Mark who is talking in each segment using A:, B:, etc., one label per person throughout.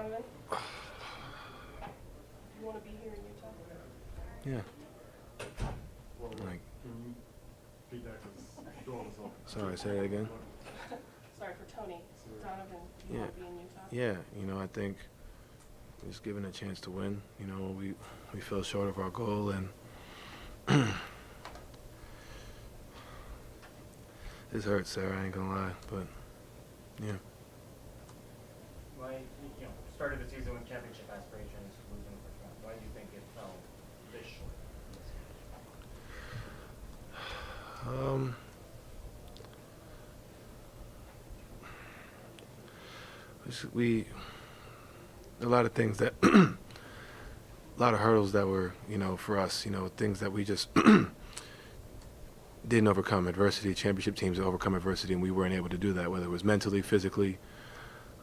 A: Donovan, you want to be here in Utah?
B: Yeah.
C: Well,
B: Like,
C: can you feedback us?
B: sorry, say that again.
A: Sorry for Tony. Donovan, do you
B: Yeah.
A: want to be in Utah?
B: Yeah, I think just given a chance to win, we fell short of our goal, and this hurts, Sarah, I ain't gonna lie, but yeah.
D: Why, started the season with championship aspirations, losing the first round. Why do you think it fell this short?
B: We a lot of things that a lot of hurdles that were, for us, things that we just didn't overcome. Adversity, championship teams overcome adversity, and we weren't able to do that, whether it was mentally, physically,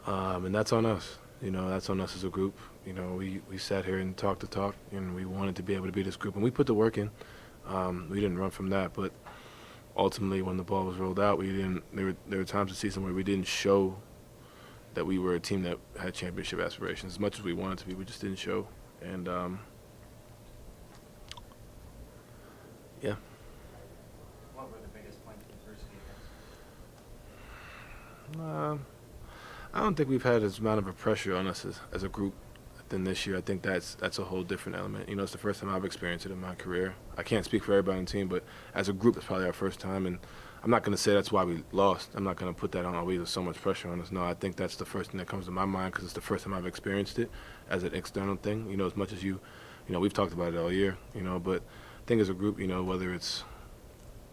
B: and that's on us. That's on us as a group. We sat here and talked the talk, and we wanted to be able to be this group, and we put the work in. We didn't run from that, but ultimately, when the ball was rolled out, we didn't. There were times this season where we didn't show that we were a team that had championship aspirations. As much as we wanted to be, we just didn't show. And yeah.
D: What were the biggest points of adversity
B: I don't think we've had as amount of a pressure on us as a group than this year. I think that's a whole different element. It's the first time I've experienced it in my career. I can't speak for everybody on the team, but as a group, it's probably our first time. And I'm not going to say that's why we lost. I'm not going to put that on, oh, there's so much pressure on us. No, I think that's the first thing that comes to my mind because it's the first time I've experienced it as an external thing. As much as we've talked about it all year, but I think as a group, whether it's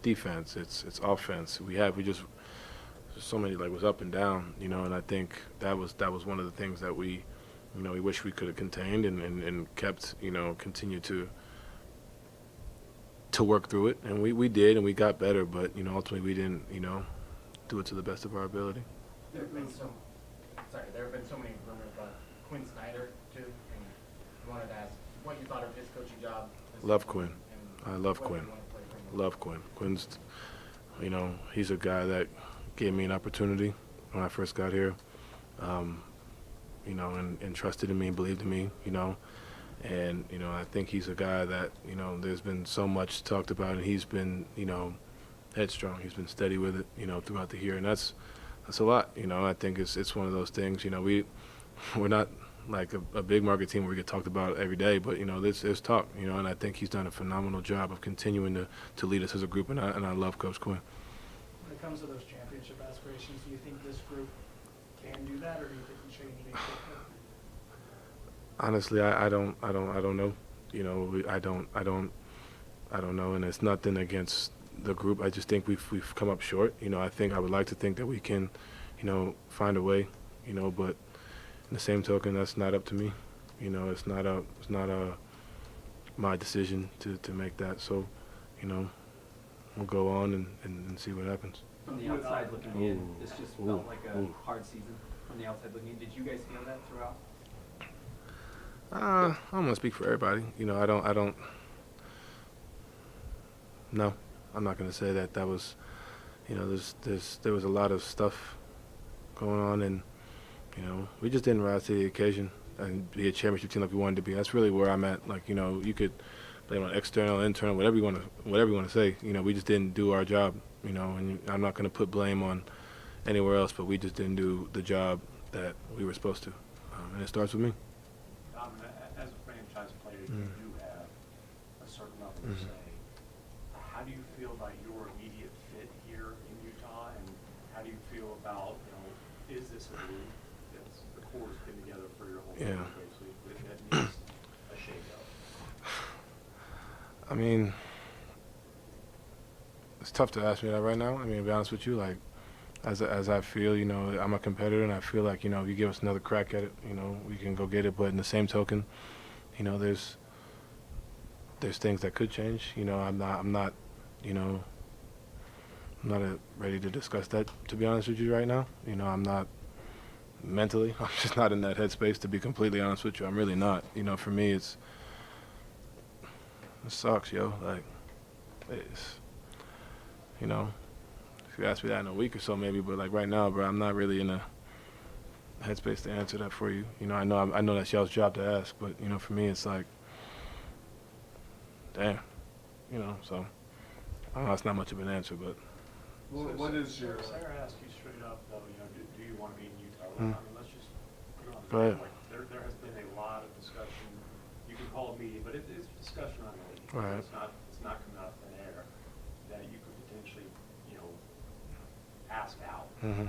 B: defense, it's offense, we just so many was up and down, and I think that was one of the things that we wish we could have contained and kept, continue to work through it, and we did, and we got better, but ultimately we didn't do it to the best of our ability.
D: There have been so many rumors about Quinn Snyder too, and I wanted to ask what you thought of his coaching job.
B: Love Quinn. I love Quinn. Love Quinn. Quinn's, he's a guy that gave me an opportunity when I first got here, and trusted in me, believed in me, and I think he's a guy that there's been so much talked about, and he's been headstrong. He's been steady with it throughout the year, and that's a lot. I think it's one of those things. We're not like a big market team where we get talked about every day, but there's talk. And I think he's done a phenomenal job of continuing to lead us as a group, and I love Coach Quinn.
E: When it comes to those championship aspirations, do you think this group can do that, or do you think you change anything?
B: Honestly, I don't know. I don't know, and it's nothing against the group. I just think we've come up short. I would like to think that we can, find a way. But in the same token, that's not up to me. It's not my decision to make that. So, we'll go on and see what happens.
F: From the outside looking in, this just felt like a hard season. From the outside looking in, did you guys feel that throughout?
B: I don't want to speak for everybody. I don't. No, I'm not going to say that was. There was a lot of stuff going on, and we just didn't rise to the occasion and be a championship team like we wanted to be. That's really where I'm at. You could blame on external, internal, whatever you want to say. We just didn't do our job. And I'm not going to put blame on anywhere else, but we just didn't do the job that we were supposed to, and it starts with me.
G: As a franchise player, you do have a certain level of say. How do you feel about your immediate fit here in Utah, and how do you feel about, is this a group that's the core's been together for your whole life, basically, that needs a shake-up?
B: I mean, it's tough to ask me that right now. To be honest with you, as I feel, I'm a competitor, and I feel like, if you give us another crack at it, we can go get it. But in the same token, there's things that could change. I'm not ready to discuss that, to be honest with you right now. I'm not mentally. I'm just not in that headspace, to be completely honest with you. I'm really not. For me, it sucks, yo. It's, if you ask me that in a week or so, maybe. But right now, bro, I'm not really in a headspace to answer that for you. You know, I know that's y'all's job to ask, but you know, for me, it's like, damn, you know. So I don't know, it's not much of an answer, but
C: What is your?
G: Sarah asked you straight up, though, you know, do you want to be in Utah?
B: Hmm.
G: I mean, let's just put it on the
B: Go ahead.
G: table. Like, there has been a lot of discussion. You can call it media, but it's discussion on the league.
B: Right.
G: It's not coming out of thin air that you could potentially, you know, ask out.
B: mm-hmm.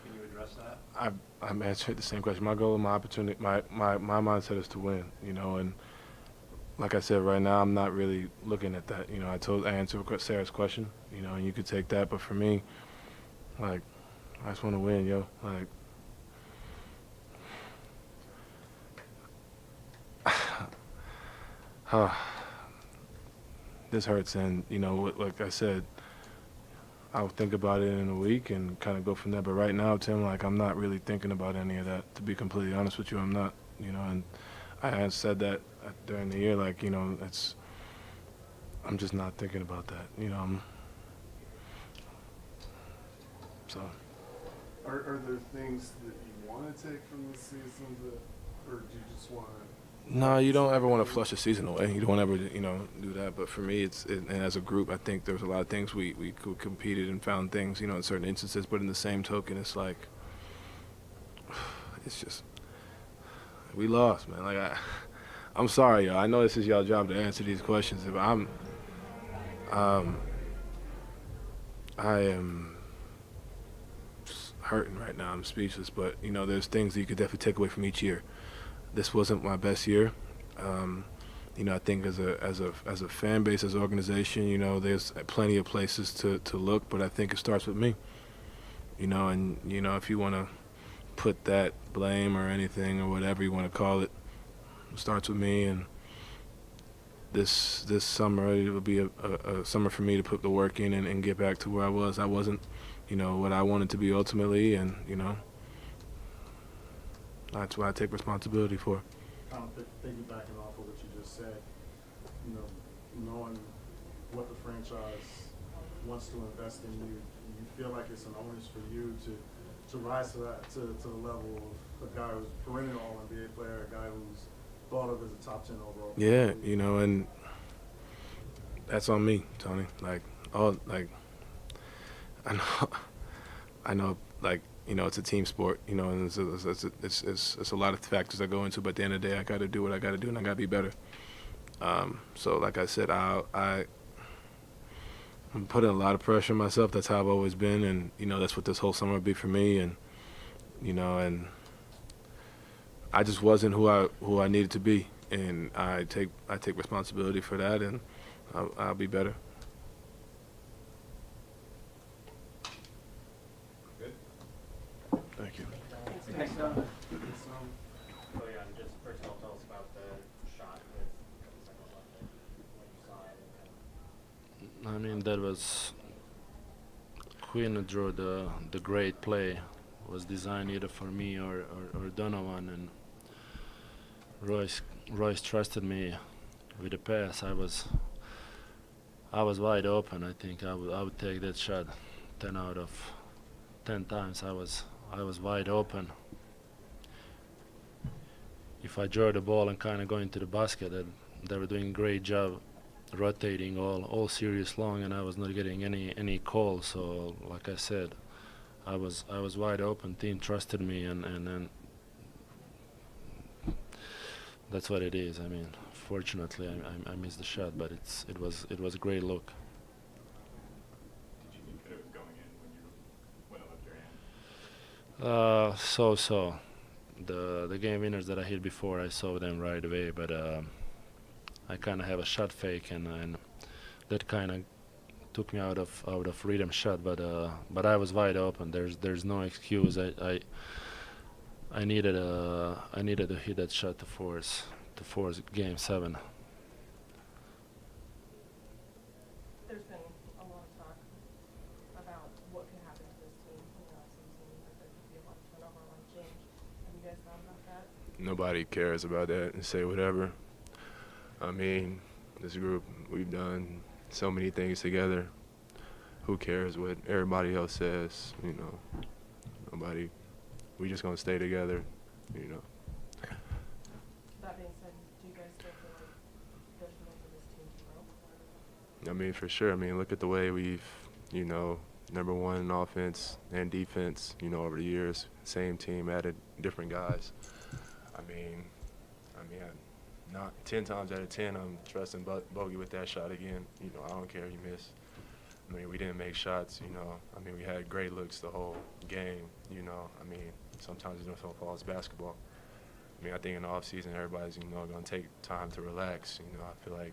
G: Can you address that?
B: I'm answering the same question. My goal and my opportunity, my mindset is to win, you know, and like I said, right now I'm not really looking at that. You know, I answered Sarah's question, you know, and you could take that, but for me, like, I just want to win, yo. Like, this hurts, and you know, like I said, I'll think about it in a week and kind of go from there. But right now, Tim, like, I'm not really thinking about any of that. To be completely honest with you, I'm not. You know, and I had said that during the year, like, you know, I'm just not thinking about that. You know, so.
C: Are there things that you want to take from this season, or do you just want to?
B: No, you don't ever want to flush a season away. You don't ever, you know, do that. But for me, and as a group, I think there was a lot of things we competed and found things, you know, in certain instances. But in the same token, it's like, it's just, we lost, man. Like, I'm sorry, y'all. I know this is y'all job to answer these questions. But I am hurting right now. I'm speechless. But, you know, there's things that you could definitely take away from each year. This wasn't my best year. You know, I think as a fan base, as an organization, you know, there's plenty of places to look, but I think it starts with me. You know, and you know, if you want to put that blame or anything or whatever you want to call it, it starts with me. And this summer it will be a summer for me to put the work in and get back to where I was. I wasn't, you know, what I wanted to be ultimately, and you know, that's what I take responsibility for.
C: Kind of piggybacking off of what you just said, you know, knowing what the franchise wants to invest in you, you feel like it's an onus for you to rise to that to the level of a guy who's a perennial All-NBA player, a guy who's thought of as a top 10 overall player.
B: Yeah, you know, and that's on me, Tony. Like, I know, like, you know, it's a team sport, you know, and it's a lot of factors that go into it, but at the end of the day, I got to do what I got to do, and I got to be better. So, like I said, I'm putting a lot of pressure on myself. That's how I've always been, and, you know, that's what this whole summer will be for me, and, you know, and I just wasn't who I needed to be, and I take responsibility for that, and I'll be better. Thank you.
F: Thanks, Donovan.
D: Oh yeah, and just first of all, tell us about the shot with a couple seconds left there, when you saw it. And
H: I mean, that was Quinn drew the great play. Was designed either for me or Donovan, and Royce trusted me with the pass. I was wide open. I think I would take that shot 10 out of 10 times. I was wide open. If I draw the ball and kind of go into the basket, they were doing a great job rotating all series long, and I was not getting any calls. So, like I said, I was wide open. Team trusted me, and that's what it is. I mean, fortunately, I missed the shot, but it was a great look.
C: Did you think that it was going in when it left your hand?
H: So the game winners that I hit before, I saw them right away, but I kind of have a shot fake, and that kind of took me out of rhythm shot. But I was wide open. There's no excuse. I needed to hit that shot to force Game 7.
A: There's been a lot of talk about what could happen to this team in the offseason, that there could be a lot of turnover, a lot of change. Have you guys thought about that?
B: Nobody cares about that and say whatever. I mean, this group, we've done so many things together. Who cares what everybody else says? You know, nobody we just gonna stay together, you know.
A: That being said, do you guys still feel like there's room for this team to grow?
B: I mean, for sure. I mean, look at the way we've, you know, #1 in offense and defense, you know, over the years. Same team, added different guys. I mean, not 10 times out of 10, I'm trusting Bogey with that shot again. You know, I don't care if he missed. I mean, we didn't make shots, you know. I mean, we had great looks the whole game, you know. I mean, sometimes it don't fall as basketball. I mean, I think in the offseason, everybody's, you know, going to take time to relax. You know, I feel like